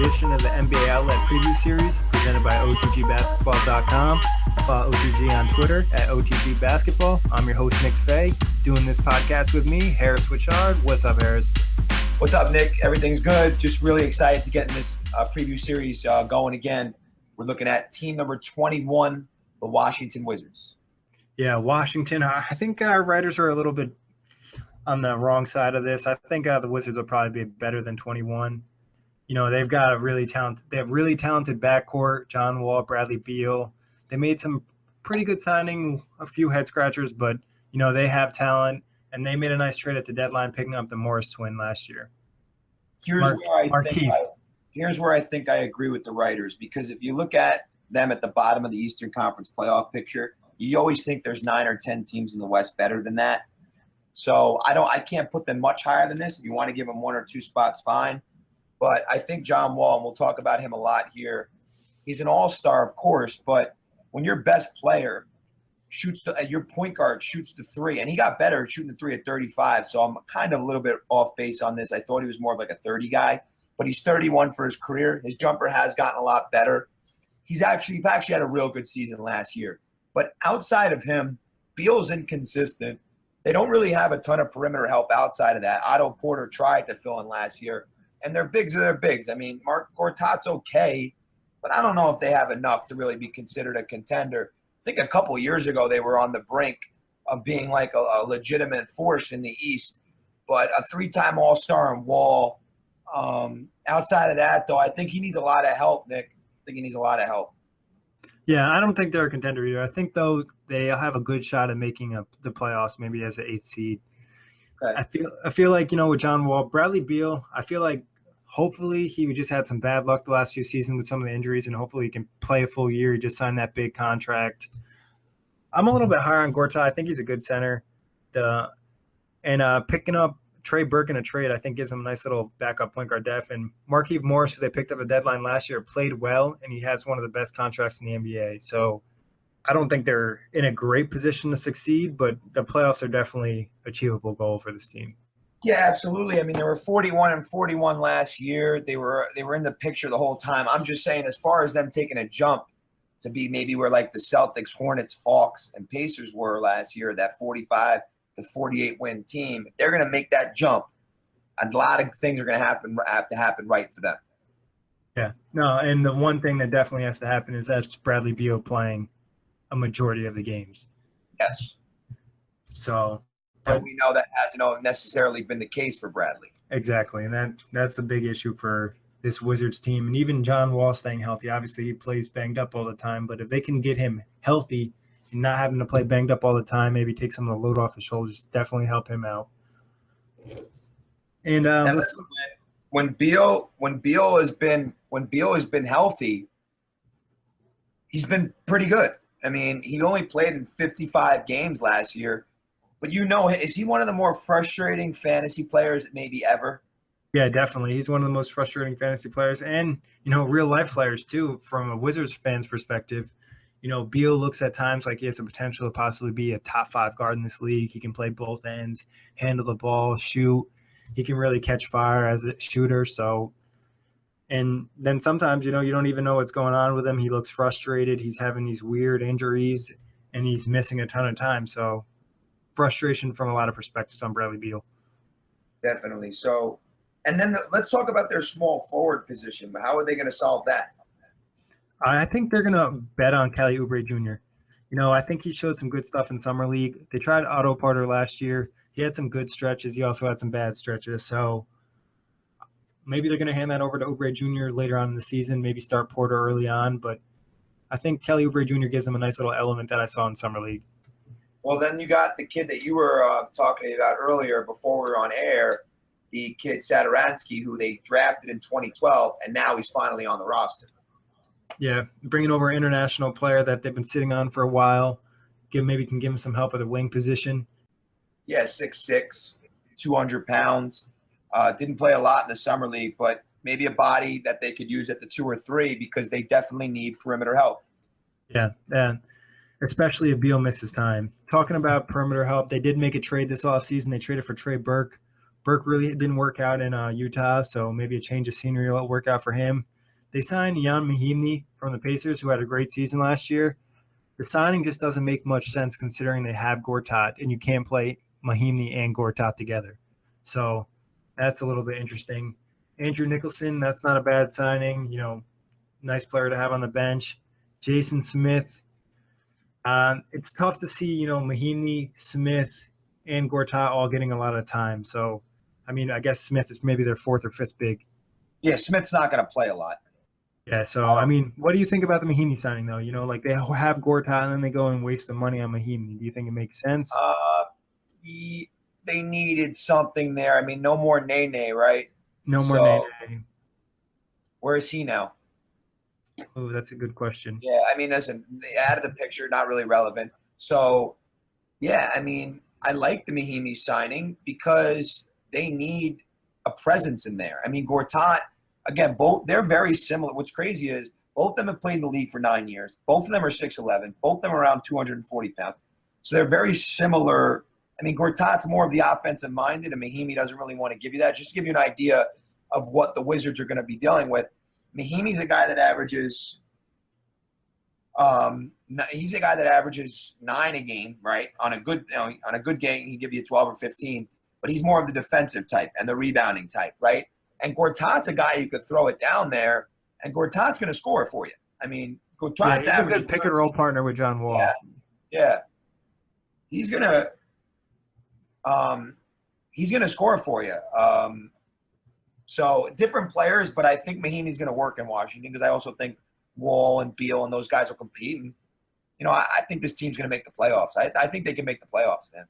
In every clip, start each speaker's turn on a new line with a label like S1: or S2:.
S1: edition of the NBA Outlet Preview Series presented by OTGBasketball.com. Follow OTG on Twitter at OTGBasketball. I'm your host, Nick Fay. Doing this podcast with me, Harris Wichard. What's up, Harris?
S2: What's up, Nick? Everything's good. Just really excited to get in this preview series going again. We're looking at team number 21, the Washington Wizards.
S1: Yeah, Washington. I think our writers are a little bit on the wrong side of this. I think the Wizards will probably be better than 21. You know, they've got a really talented backcourt, John Wall, Bradley Beal. They made some pretty good signing, a few head scratchers, but, you know, they have talent, and they made a nice trade at the deadline picking up the Morris twin last year.
S2: Here's where I think I agree with the writers, because if you look at them at the bottom of the Eastern Conference playoff picture, you always think there's 9 or 10 teams in the West better than that. So I can't put them much higher than this. If you want to give them 1 or 2 spots, fine. But I think John Wall, and we'll talk about him a lot here, he's an all-star, of course, but when your best player your point guard shoots the three, and he got better at shooting the three at 35, so I'm kind of a little bit off base on this. I thought he was more of like a 30 guy, but he's 31 for his career. His jumper has gotten a lot better. He actually had a real good season last year. But outside of him, Beal's inconsistent. They don't really have a ton of perimeter help outside of that. Otto Porter tried to fill in last year, and their bigs are their bigs. I mean, Marc Gortat's okay, but I don't know if they have enough to really be considered a contender. I think a couple years ago they were on the brink of being like a legitimate force in the East, but a 3-time All-Star in Wall. Outside of that, though, I think he needs a lot of help, Nick. I think he needs a lot of help.
S1: Yeah, I don't think they're a contender either. I think, though, they'll have a good shot at making the playoffs, maybe as an 8th seed. Okay. I feel like, you know, with John Wall, Bradley Beal, I feel like hopefully he just had some bad luck the last few seasons with some of the injuries, and hopefully he can play a full year. He just signed that big contract. I'm a little bit higher on Gortat. I think he's a good center. Picking up Trey Burke in a trade, I think, gives him a nice little backup point guard depth. And Markieff Morris, who they picked up a deadline last year, played well, and he has one of the best contracts in the NBA. So I don't think they're in a great position to succeed, but the playoffs are definitely an achievable goal for this team.
S2: Yeah, absolutely. I mean, they were 41-41 last year. They were in the picture the whole time. I'm just saying, as far as them taking a jump to be maybe where like the Celtics, Hornets, Hawks, and Pacers were last year, that 45 to 48 win team, if they're going to make that jump, a lot of things are going to have to happen right for them.
S1: Yeah. No, and the one thing that definitely has to happen is that's Bradley Beal playing a majority of the games.
S2: Yes.
S1: So –
S2: but we know that hasn't necessarily been the case for Bradley.
S1: Exactly, and that's the big issue for this Wizards team. And even John Wall staying healthy. Obviously, he plays banged up all the time, but if they can get him healthy and not having to play banged up all the time, maybe take some of the load off his shoulders, definitely help him out. And
S2: when Beal has been healthy, he's been pretty good. I mean, he only played in 55 games last year. But, you know, is he one of the more frustrating fantasy players maybe ever?
S1: Yeah, definitely. He's one of the most frustrating fantasy players and, you know, real-life players, too, from a Wizards fan's perspective. You know, Beal looks at times like he has the potential to possibly be a top 5 guard in this league. He can play both ends, handle the ball, shoot. He can really catch fire as a shooter. So, and then sometimes, you know, you don't even know what's going on with him. He looks frustrated. He's having these weird injuries, and he's missing a ton of time. So, frustration from a lot of perspectives on Bradley Beal.
S2: Definitely. So, and then let's talk about their small forward position. How are they going to solve that?
S1: I think they're going to bet on Kelly Oubre Jr. You know, I think he showed some good stuff in Summer League. They tried Otto Porter last year. He had some good stretches. He also had some bad stretches. So maybe they're going to hand that over to Oubre Jr. later on in the season, maybe start Porter early on. But I think Kelly Oubre Jr. gives them a nice little element that I saw in Summer League.
S2: Well, then you got the kid that you were talking about earlier before we were on air, the kid Satoransky, who they drafted in 2012, and now he's finally on the roster.
S1: Yeah, bringing over an international player that they've been sitting on for a while. Maybe can give him some help with the wing position.
S2: Yeah, 6'6", 200 pounds. Didn't play a lot in the Summer League, but maybe a body that they could use at the 2 or 3 because they definitely need perimeter help.
S1: Yeah. Especially if Beal misses time. Talking about perimeter help, they did make a trade this offseason. They traded for Trey Burke. Burke really didn't work out in Utah, so maybe a change of scenery will work out for him. They signed Jan Mahimny from the Pacers, who had a great season last year. The signing just doesn't make much sense considering they have Gortat, and you can't play Mahimny and Gortat together. So that's a little bit interesting. Andrew Nicholson, that's not a bad signing. Nice player to have on the bench. Jason Smith. It's tough to see, Mahimny, Smith, and Gortat all getting a lot of time. So, I guess Smith is maybe their fourth or fifth big.
S2: Yeah, Smith's not going to play a lot.
S1: Yeah, so, what do you think about the Mahimny signing, though? They have Gortat and then they go and waste the money on Mahimny. Do you think it makes sense?
S2: They needed something there. No more Nene, right?
S1: No more Nene.
S2: Where is he now?
S1: Oh, that's a good question.
S2: Yeah, listen, out of the picture, not really relevant. So, yeah, I like the Mahimny signing because they need a presence in there. Gortat, again, they're very similar. What's crazy is both of them have played in the league for 9 years. Both of them are 6'11". Both of them are around 240 pounds. So they're very similar. Gortat's more of the offensive minded, and Mahimny doesn't really want to give you that. Just to give you an idea of what the Wizards are going to be dealing with. Mahimny's a guy that averages he's a guy that averages 9 a game, right? On a good game, he'd give you 12 or 15, but he's more of the defensive type and the rebounding type, right? And Gortat's a guy you could throw it down there, and Gortat's going to score it for you. Gortat's
S1: he's a good pick and roll partner with John Wall.
S2: Yeah. He's gonna score it for you. So different players, but I think Mahimny's going to work in Washington because I also think Wall and Beal and those guys will compete. And, I think this team's going to make the playoffs. I think they can make the playoffs, man.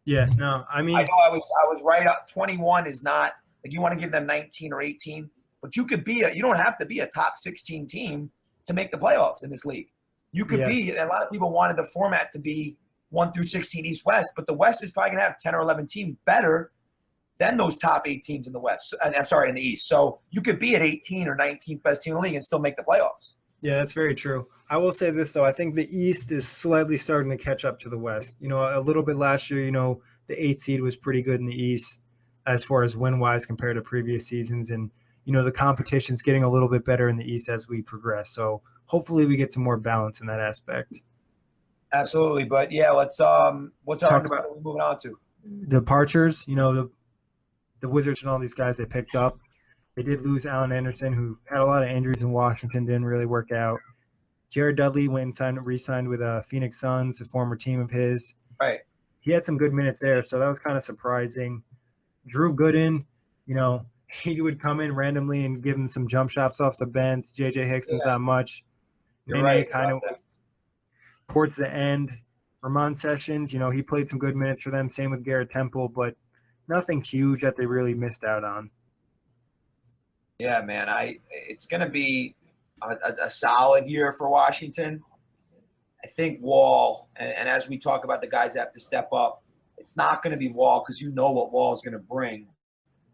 S1: Yeah, no,
S2: I know I was right up. 21 is not like you want to give them 19 or 18, but you don't have to be a top 16 team to make the playoffs in this league. You could be. A lot of people wanted the format to be 1 through 16 East West, but the West is probably going to have 10 or 11 teams better than those top 8 teams in the West. In the East. So you could be at 18 or 19th best team in the league and still make the playoffs.
S1: Yeah, that's very true. I will say this, though. I think the East is slightly starting to catch up to the West. A little bit last year, the 8 seed was pretty good in the East as far as win-wise compared to previous seasons. And, the competition's getting a little bit better in the East as we progress. So hopefully we get some more balance in that aspect.
S2: Absolutely. But, yeah, what's moving on to?
S1: Departures, the Wizards and all these guys they picked up. They did lose Allen Anderson, who had a lot of injuries in Washington, didn't really work out. Jared Dudley went and re-signed with Phoenix Suns, a former team of his.
S2: Right.
S1: He had some good minutes there, so that was kind of surprising. Drew Gooden, he would come in randomly and give him some jump shots off the bench. J.J. Hickson's not much.
S2: You're right.
S1: Kind of towards the end. Ramon Sessions, he played some good minutes for them. Same with Garrett Temple, but nothing huge that they really missed out on.
S2: Yeah, man. It's going to be a solid year for Washington. I think Wall, and as we talk about the guys that have to step up, it's not going to be Wall because what Wall is going to bring.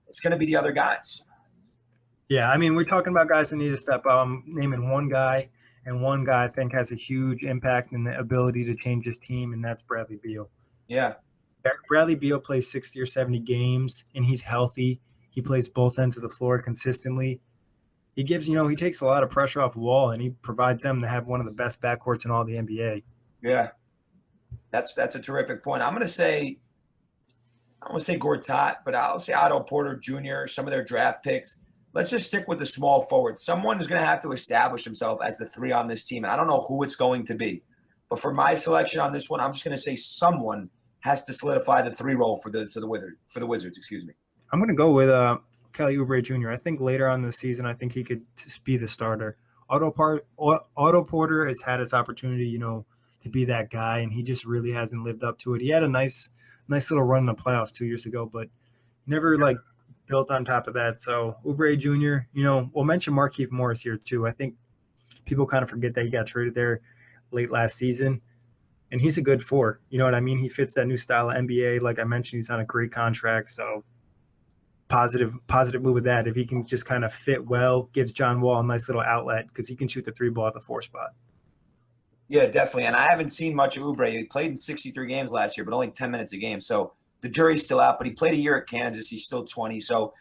S2: It's going to be the other guys.
S1: Yeah, we're talking about guys that need to step up. I'm naming one guy, and one guy I think has a huge impact and the ability to change his team, and that's Bradley Beal.
S2: Yeah.
S1: Bradley Beal plays 60 or 70 games, and he's healthy. He plays both ends of the floor consistently. He gives, he takes a lot of pressure off Wall, and he provides them to have one of the best backcourts in all the NBA.
S2: Yeah, that's a terrific point. I'm going to say Gortat, but I'll say Otto Porter Jr., some of their draft picks. Let's just stick with the small forward. Someone is going to have to establish himself as the 3 on this team, and I don't know who it's going to be. But for my selection on this one, I'm just going to say someone has to solidify the 3 role for the Wizards. Excuse me.
S1: I'm going to go with Kelly Oubre Jr. I think later on in the season, I think he could be the starter. Otto Porter has had his opportunity, to be that guy, and he just really hasn't lived up to it. He had a nice little run in the playoffs 2 years ago, but never built on top of that. So Oubre Jr., we'll mention Markieff Morris here too. I think people kind of forget that he got traded there late last season, and he's a good 4. You know what I mean? He fits that new style of NBA. Like I mentioned, he's on a great contract, so positive move with that. If he can just kind of fit well, gives John Wall a nice little outlet because he can shoot the 3 ball at the 4 spot.
S2: Yeah, definitely. And I haven't seen much of Oubre. He played in 63 games last year, but only 10 minutes a game. So the jury's still out, but he played a year at Kansas. He's still 20. So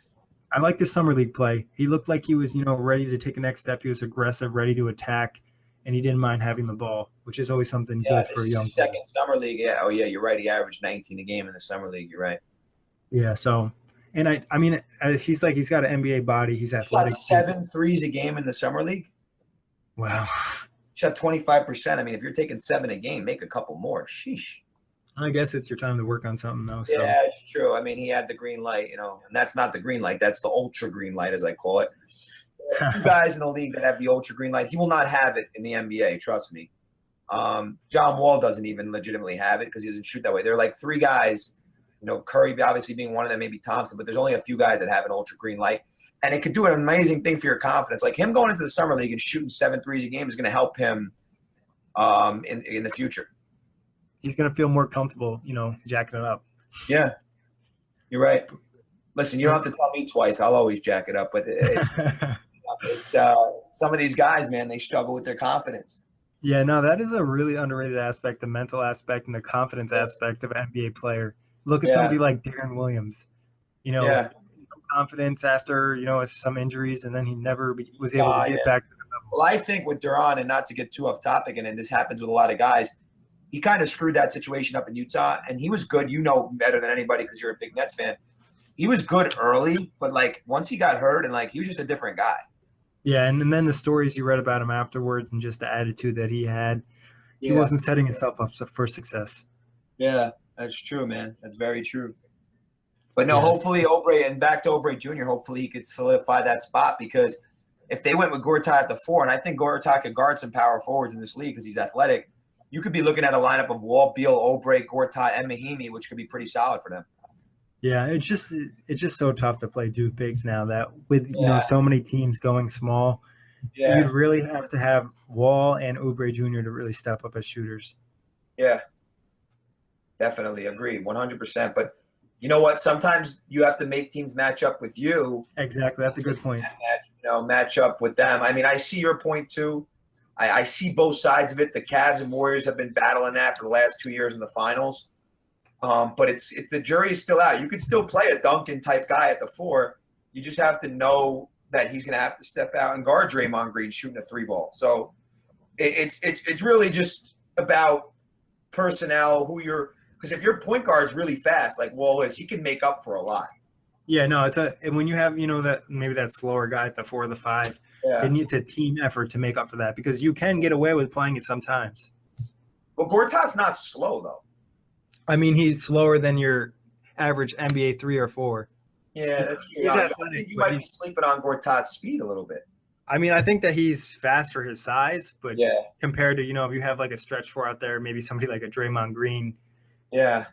S1: I like the summer league play. He looked like he was, ready to take a next step. He was aggressive, ready to attack, and he didn't mind having the ball, which is always something
S2: Yeah,
S1: good
S2: this
S1: for a
S2: is
S1: young
S2: his
S1: player.
S2: second summer league. Yeah. Oh, yeah, you're right. He averaged 19 a game in the summer league. You're right.
S1: Yeah. So, and I mean, he's got an NBA body. He's
S2: Shot
S1: athletic.
S2: 7 threes a game in the summer league.
S1: Wow.
S2: Shot 25%. I mean, if you're taking 7 a game, make a couple more. Sheesh.
S1: I guess it's your time to work on something, though. So.
S2: Yeah, it's true. I mean, he had the green light, and that's not the green light. That's the ultra green light, as I call it. Two guys in the league that have the ultra green light. He will not have it in the NBA. Trust me. John Wall doesn't even legitimately have it because he doesn't shoot that way. There are like 3 guys, Curry obviously being one of them, maybe Thompson, but there's only a few guys that have an ultra green light. And it could do an amazing thing for your confidence. Like him going into the summer league and shooting 7 threes a game is going to help him in the future.
S1: He's going to feel more comfortable, jacking it up.
S2: Yeah, you're right. Listen, you don't have to tell me twice. I'll always jack it up. But it's some of these guys, man, they struggle with their confidence.
S1: Yeah, no, that is a really underrated aspect, the mental aspect and the confidence aspect of an NBA player. Look at somebody like Darren Williams, confidence after, some injuries, and then he never was able to get back to the level.
S2: Well, I think with Duran, and not to get too off topic, and this happens with a lot of guys, he kind of screwed that situation up in Utah, and he was good. Better than anybody because you're a big Nets fan. He was good early, but once he got hurt, and he was just a different guy.
S1: Yeah, and then the stories you read about him afterwards, and just the attitude that he had, he wasn't setting himself up for success.
S2: Yeah, that's true, man. That's very true. But no, hopefully Oubre, and back to Oubre Jr., hopefully he could solidify that spot because if they went with Gortat at the 4, and I think Gortat could guard some power forwards in this league because he's athletic, you could be looking at a lineup of Wall, Beal, Oubre, Gortat, and Mahimi, which could be pretty solid for them.
S1: Yeah, it's just so tough to play Duke bigs now that with so many teams going small, you'd really have to have Wall and Oubre Jr. to really step up as shooters.
S2: Yeah, definitely agree, 100%. But you know what? Sometimes you have to make teams match up with you.
S1: Exactly, that's a good point.
S2: Match up with them. I mean, I see your point too. I see both sides of it. The Cavs and Warriors have been battling that for the last 2 years in the finals. But it's the jury is still out. You could still play a Duncan type guy at the 4. You just have to know that he's going to have to step out and guard Draymond Green shooting a 3 ball. So it's really just about personnel, because if your point guard's really fast, like Wall is, he can make up for a lot.
S1: Yeah, no, and when you have that maybe that slower guy at the 4 or the 5, it needs a team effort to make up for that because you can get away with playing it sometimes.
S2: Well, Gortat's not slow though.
S1: I mean, he's slower than your average NBA 3 or 4.
S2: Yeah, that's true. I think you might be sleeping on Gortat's speed a little bit.
S1: I mean, I think that he's fast for his size, but compared to, if you have like a stretch 4 out there, maybe somebody like a Draymond Green.
S2: Yeah.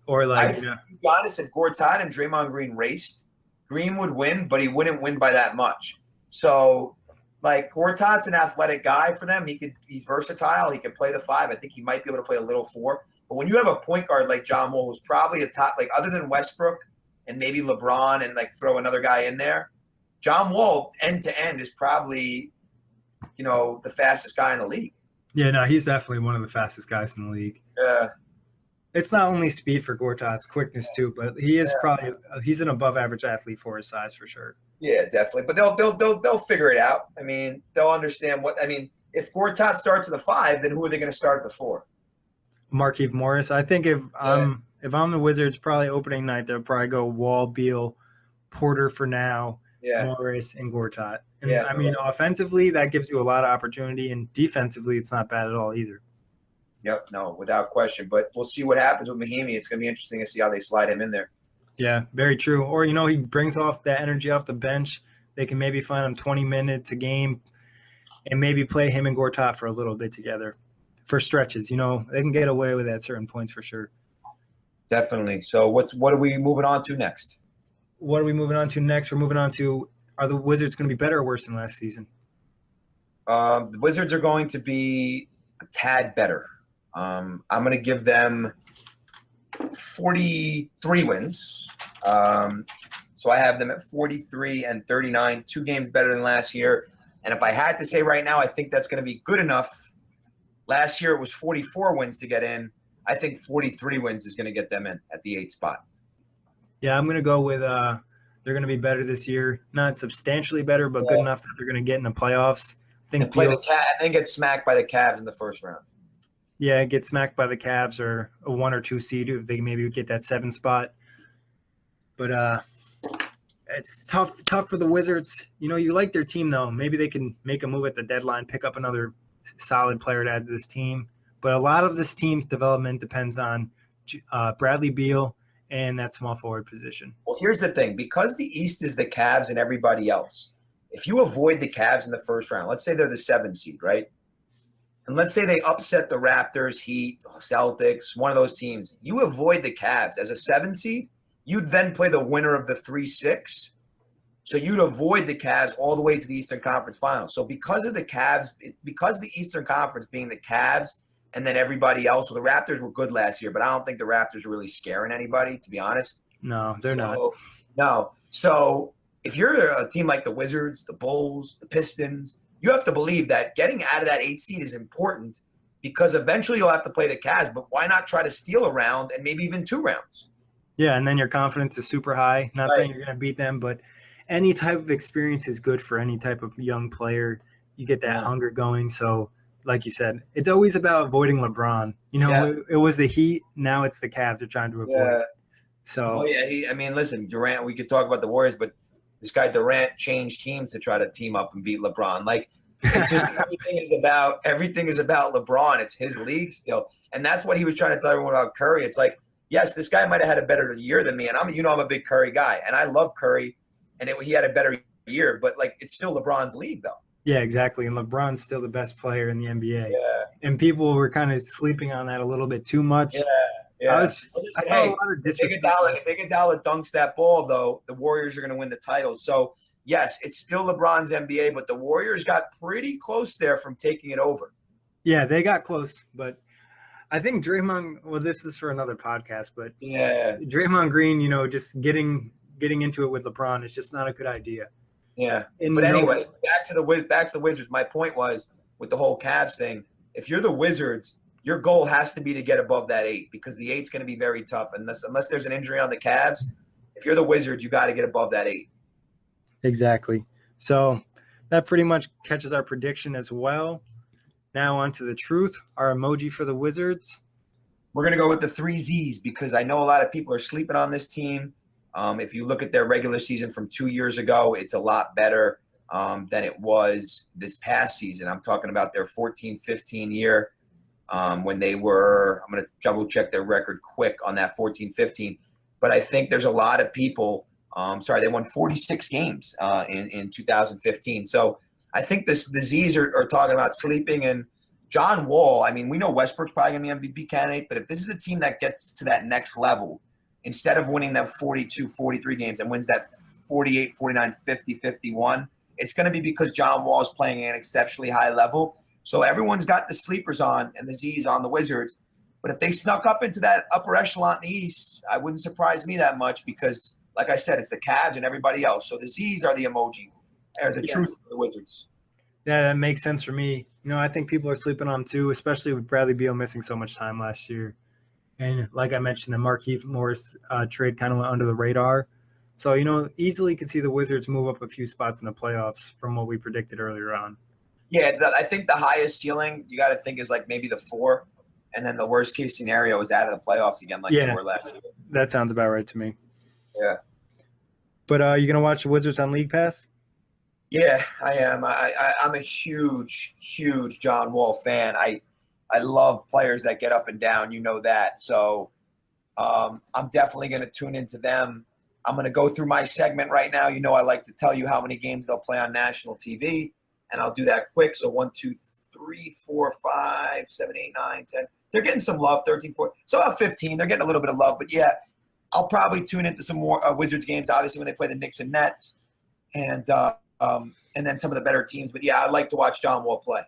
S1: Or like,
S2: to be honest, if Gortat and Draymond Green raced, Green would win, but he wouldn't win by that much. So, Gortat's an athletic guy for them. He's versatile. He can play the 5. I think he might be able to play a little 4. But when you have a point guard like John Wall, who's probably a top, other than Westbrook and maybe LeBron and throw another guy in there, John Wall end to end is probably, the fastest guy in the league.
S1: Yeah, no, he's definitely one of the fastest guys in the league.
S2: Yeah.
S1: It's not only speed for Gortat, it's quickness too, but he is he's an above average athlete for his size for sure.
S2: Yeah, definitely. But they'll figure it out. I mean, they'll understand if Gortat starts at the 5, then who are they going to start at the 4?
S1: Markieff Morris. I think if I'm the Wizards, probably opening night, they'll probably go Wall, Beal, Porter for now, Morris, and Gortat. And I mean, offensively, that gives you a lot of opportunity, and defensively, it's not bad at all either.
S2: Yep, no, without question. But we'll see what happens with Mahimi. It's going to be interesting to see how they slide him in there.
S1: Yeah, very true. Or, he brings off that energy off the bench. They can maybe find him 20 minutes a game and maybe play him and Gortat for a little bit together for stretches. They can get away with it at certain points for sure.
S2: Definitely. So what are we moving on to next?
S1: What are we moving on to next? We're moving on to, are the Wizards going to be better or worse than last season?
S2: The Wizards are going to be a tad better. I'm going to give them 43 wins. So I have them at 43 and 39, 2 games better than last year. And if I had to say right now, I think that's going to be good enough. Last year it was 44 wins to get in. I think 43 wins is going to get them in at the 8th spot.
S1: Yeah, I'm going to go with they're they're going to be better this year. Not substantially better, but good enough that they're going to get in the playoffs. I think
S2: and get smacked by the Cavs in the first round.
S1: Yeah, get smacked by the Cavs or a 1 or 2 seed if they maybe get that 7 spot. But it's tough for the Wizards. You like their team, though. Maybe they can make a move at the deadline, pick up another solid player to add to this team. But a lot of this team's development depends on Bradley Beal and that small forward position.
S2: Well, here's the thing. Because the East is the Cavs and everybody else, if you avoid the Cavs in the first round, let's say they're the 7 seed, right? And let's say they upset the Raptors, Heat, Celtics, one of those teams. You avoid the Cavs as a 7 seed, you'd then play the winner of the 3-6. So you'd avoid the Cavs all the way to the Eastern Conference Finals. So because of the Cavs, because the Eastern Conference being the Cavs and then everybody else, well, the Raptors were good last year, but I don't think the Raptors are really scaring anybody, to be honest.
S1: No, they're not.
S2: No. So if you're a team like the Wizards, the Bulls, the Pistons, you have to believe that getting out of that 8 seed is important because eventually you'll have to play the Cavs, but why not try to steal a round and maybe even 2 rounds?
S1: Yeah, and then your confidence is super high. Not saying you're going to beat them, but any type of experience is good for any type of young player. You get that hunger going. So, like you said, it's always about avoiding LeBron. It was the Heat. Now it's the Cavs they're trying to avoid. Yeah. So.
S2: Listen, Durant, we could talk about the Warriors, but this guy Durant changed teams to try to team up and beat LeBron. Like, it's just everything is about LeBron. It's his league still. And that's what he was trying to tell everyone about Curry. It's like, yes, this guy might have had a better year than me. And I'm a big Curry guy. And I love Curry. And he had a better year. But, it's still LeBron's league, though.
S1: Yeah, exactly. And LeBron's still the best player in the NBA.
S2: Yeah.
S1: And people were kind of sleeping on that a little bit too much.
S2: Yeah. Yeah.
S1: I felt a lot of disrespect.
S2: If Iguodala dunks that ball, though, the Warriors are going to win the title. So, yes, it's still LeBron's NBA, but the Warriors got pretty close there from taking it over.
S1: Yeah, they got close. But I think Draymond – well, this is for another podcast. But Draymond Green, just getting into it with LeBron is just not a good idea.
S2: Yeah. But anyway, back to the Wizards. My point was with the whole Cavs thing, if you're the Wizards – your goal has to be to get above that 8 because the 8's going to be very tough. Unless there's an injury on the Cavs, if you're the Wizards, you got to get above that 8.
S1: Exactly. So that pretty much catches our prediction as well. Now on to the truth, our emoji for the Wizards.
S2: We're going to go with the 3 Zs because I know a lot of people are sleeping on this team. If you look at their regular season from 2 years ago, it's a lot better than it was this past season. I'm talking about their 14-15 year. When they were – I'm going to double-check their record quick on that 14-15. But I think there's a lot of people they won 46 games in 2015. So I think the Zs are talking about sleeping. And John Wall, I mean, we know Westbrook's probably going to be MVP candidate. But if this is a team that gets to that next level, instead of winning them 42, 43 games and wins that 48, 49, 50, 51, it's going to be because John Wall is playing at an exceptionally high level. So everyone's got the sleepers on and the Z's on the Wizards. But if they snuck up into that upper echelon in the East, I wouldn't surprise me that much because, like I said, it's the Cavs and everybody else. So the Z's are the emoji or the truth for the Wizards.
S1: Yeah, that makes sense for me. I think people are sleeping on them too, especially with Bradley Beal missing so much time last year. And like I mentioned, the Markieff Morris trade kind of went under the radar. So, easily could see the Wizards move up a few spots in the playoffs from what we predicted earlier on.
S2: Yeah, I think the highest ceiling you got to think is like maybe the 4, and then the worst case scenario is out of the playoffs again, like they were last year.
S1: That sounds about right to me.
S2: Yeah.
S1: But you gonna watch the Wizards on League Pass?
S2: Yeah, I am. I'm a huge John Wall fan. I love players that get up and down. You know that. So I'm definitely going to tune into them. I'm going to go through my segment right now. I like to tell you how many games they'll play on national TV. And I'll do that quick. So 1, 2, 3, 4, 5, 7, 8, 9, 10. They're getting some love, 13, 14. So about 15. They're getting a little bit of love. But, yeah, I'll probably tune into some more Wizards games, obviously, when they play the Knicks and Nets. And then some of the better teams. But, yeah, I like to watch John Wall play.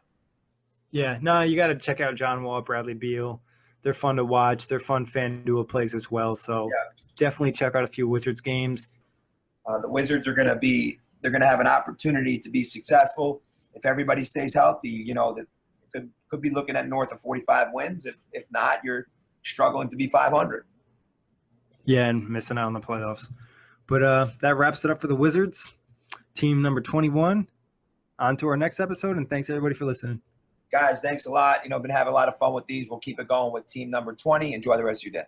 S1: Yeah, no, you got to check out John Wall, Bradley Beal. They're fun to watch. They're fun FanDuel plays as well. So definitely check out a few Wizards games.
S2: The Wizards are going to – they're going to have an opportunity to be successful. If everybody stays healthy, that could be looking at north of 45 wins. If not, you're struggling to be 500.
S1: Yeah, and missing out on the playoffs. But that wraps it up for the Wizards. Team number 21. On to our next episode, and thanks everybody for listening.
S2: Guys, thanks a lot. Been having a lot of fun with these. We'll keep it going with team number 20. Enjoy the rest of your day.